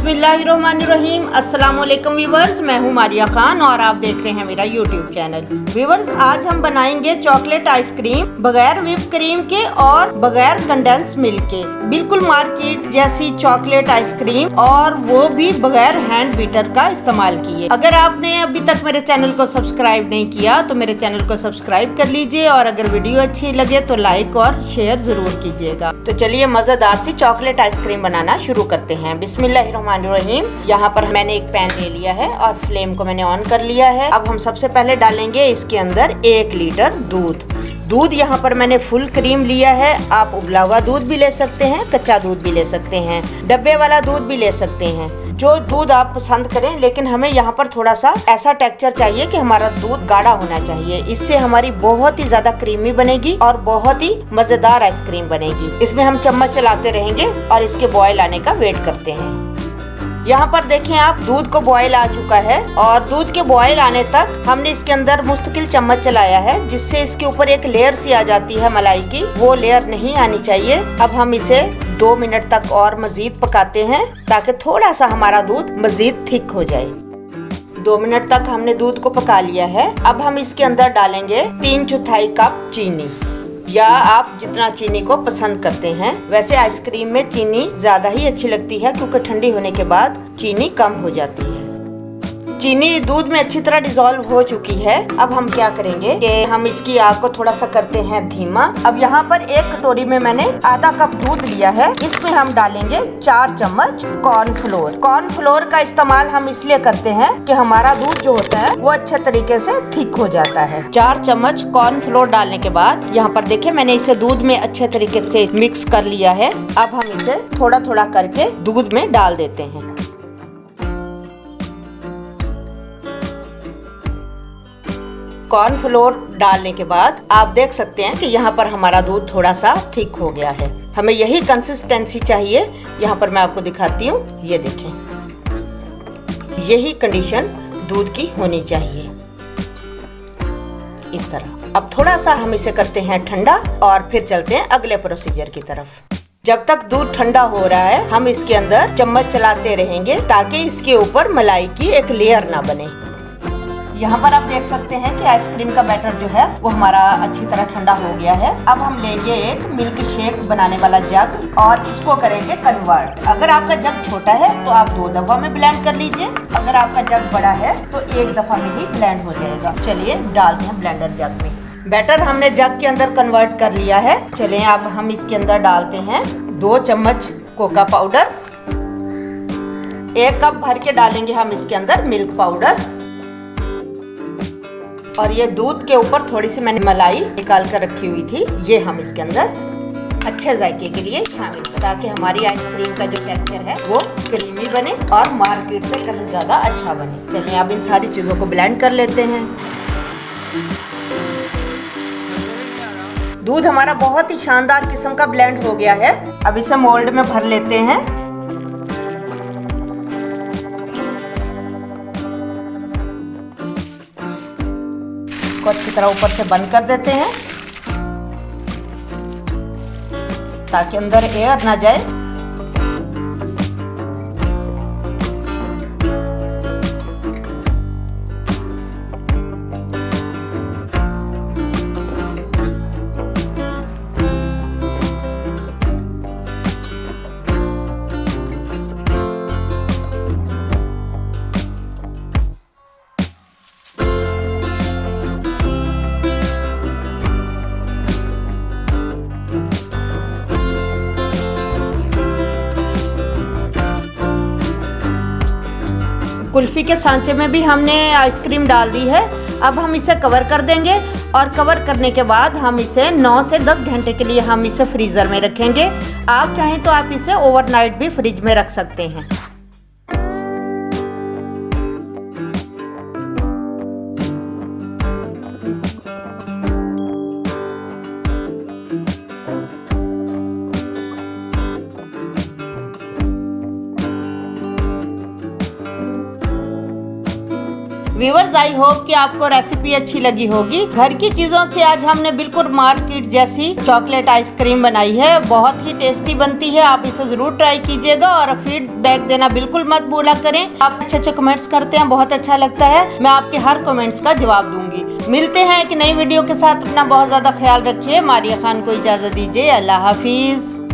बिस्मिल्लाहिर्रहमानिर्रहीम। अस्सलाम वालेकुम व्यूवर्स, मैं हूं मारिया खान और आप देख रहे हैं मेरा यूट्यूब चैनल। व्यूवर्स, आज हम बनाएंगे चॉकलेट आइसक्रीम बगैर व्हिप क्रीम के और बगैर कंडेंस मिल्क के, बिल्कुल मार्केट जैसी चॉकलेट आइसक्रीम, और वो भी बगैर हैंड बीटर का इस्तेमाल किए। अगर आपने अभी तक मेरे चैनल को सब्सक्राइब नहीं किया तो मेरे चैनल को सब्सक्राइब कर लीजिए, और अगर वीडियो अच्छी लगे तो लाइक और शेयर जरूर कीजिएगा। तो चलिए मजेदार सी चॉकलेट आइसक्रीम बनाना शुरू करते हैं। बिस्मिल्लाहिर्रहमानिर्रहीम। यहाँ पर मैंने एक पैन ले लिया है और फ्लेम को मैंने ऑन कर लिया है। अब हम सबसे पहले डालेंगे इसके अंदर 1 लीटर दूध। यहाँ पर मैंने फुल क्रीम लिया है। आप उबला हुआ दूध भी ले सकते हैं, कच्चा दूध भी ले सकते हैं, डब्बे वाला दूध भी ले सकते हैं, जो दूध आप पसंद करें। लेकिन हमें यहाँ पर थोड़ा सा ऐसा टेक्सचर चाहिए कि हमारा दूध गाढ़ा होना चाहिए। इससे हमारी बहुत ही ज्यादा क्रीमी बनेगी और बहुत ही मजेदार आइसक्रीम बनेगी। इसमें हम चम्मच चलाते रहेंगे और इसके बॉयल आने का वेट करते हैं। यहाँ पर देखें आप, दूध को बॉयल आ चुका है और दूध के बॉयल आने तक हमने इसके अंदर मुस्तकिल चम्मच चलाया है, जिससे इसके ऊपर एक लेयर सी आ जाती है मलाई की। वो लेयर नहीं आनी चाहिए। अब हम इसे 2 मिनट तक और मजीद पकाते हैं ताकि थोड़ा सा हमारा दूध मजीद थिक हो जाए। 2 मिनट तक हमने दूध को पका लिया है। अब हम इसके अंदर डालेंगे 3/4 कप चीनी, या आप जितना चीनी को पसंद करते हैं। वैसे आइसक्रीम में चीनी ज्यादा ही अच्छी लगती है क्योंकि ठंडी होने के बाद चीनी कम हो जाती है। चीनी दूध में अच्छी तरह डिसॉल्व हो चुकी है। अब हम क्या करेंगे कि हम इसकी आग को थोड़ा सा करते हैं धीमा। अब यहाँ पर एक कटोरी में मैंने आधा कप दूध लिया है। इसमें हम डालेंगे 4 चम्मच कॉर्नफ्लोर। कॉर्नफ्लोर का इस्तेमाल हम इसलिए करते हैं कि हमारा दूध जो होता है वो अच्छे तरीके से थिक हो जाता है। 4 चम्मच कॉर्नफ्लोर डालने के बाद यहाँ पर देखें, मैंने इसे दूध में अच्छे तरीके से मिक्स कर लिया है। अब हम इसे थोड़ा थोड़ा करके दूध में डाल देते हैं। कॉर्नफ्लोर डालने के बाद आप देख सकते हैं कि यहाँ पर हमारा दूध थोड़ा सा थिक हो गया है। हमें यही कंसिस्टेंसी चाहिए। यहाँ पर मैं आपको दिखाती हूँ, ये देखें, यही कंडीशन दूध की होनी चाहिए, इस तरह। अब थोड़ा सा हम इसे करते हैं ठंडा और फिर चलते हैं अगले प्रोसीजर की तरफ। जब तक दूध ठंडा हो रहा है हम इसके अंदर चम्मच चलाते रहेंगे ताकि इसके ऊपर मलाई की एक लेयर ना बने। यहाँ पर आप देख सकते हैं कि आइसक्रीम का बैटर जो है वो हमारा अच्छी तरह ठंडा हो गया है। अब हम लेंगे एक मिल्क शेक बनाने वाला जग और इसको करेंगे कन्वर्ट। अगर आपका जग छोटा है तो आप 2 दफा में ब्लेंड कर लीजिए। अगर आपका जग बड़ा है तो 1 दफा में ही ब्लेंड हो जाएगा। चलिए डालते हैं ब्लेंडर जग में। बैटर हमने जग के अंदर कन्वर्ट कर लिया है। चलिए अब हम इसके अंदर डालते हैं 2 चम्मच कोका पाउडर। 1 कप भर के डालेंगे हम इसके अंदर मिल्क पाउडर। और ये दूध के ऊपर थोड़ी सी मैंने मलाई निकाल कर रखी हुई थी, ये हम इसके अंदर अच्छे जायके के लिए शामिल करें ताकि हमारी आइसक्रीम का जो टेक्सचर है वो क्रीमी बने और मार्केट से कहीं ज्यादा अच्छा बने। चलिए अब इन सारी चीजों को ब्लेंड कर लेते हैं। दूध हमारा बहुत ही शानदार किस्म का ब्लेंड हो गया है। अब इसे मोल्ड में भर लेते हैं। को अच्छी तरह ऊपर से बंद कर देते हैं ताकि अंदर एयर ना जाए। कुल्फी के सांचे में भी हमने आइसक्रीम डाल दी है। अब हम इसे कवर कर देंगे और कवर करने के बाद हम इसे 9 से 10 घंटे के लिए हम इसे फ्रीज़र में रखेंगे। आप चाहें तो आप इसे ओवरनाइट भी फ्रिज में रख सकते हैं। व्यूअर्स, आई होप कि आपको रेसिपी अच्छी लगी होगी। घर की चीजों से आज हमने बिल्कुल मार्केट जैसी चॉकलेट आइसक्रीम बनाई है। बहुत ही टेस्टी बनती है, आप इसे जरूर ट्राई कीजिएगा और फीडबैक देना बिल्कुल मत भूला करें। आप अच्छे कमेंट्स करते हैं, बहुत अच्छा लगता है। मैं आपके हर कमेंट्स का जवाब दूंगी। मिलते हैं एक नई वीडियो के साथ। अपना बहुत ज्यादा ख्याल रखिए। मारिया खान को इजाजत दीजिए। अल्लाह हाफिज।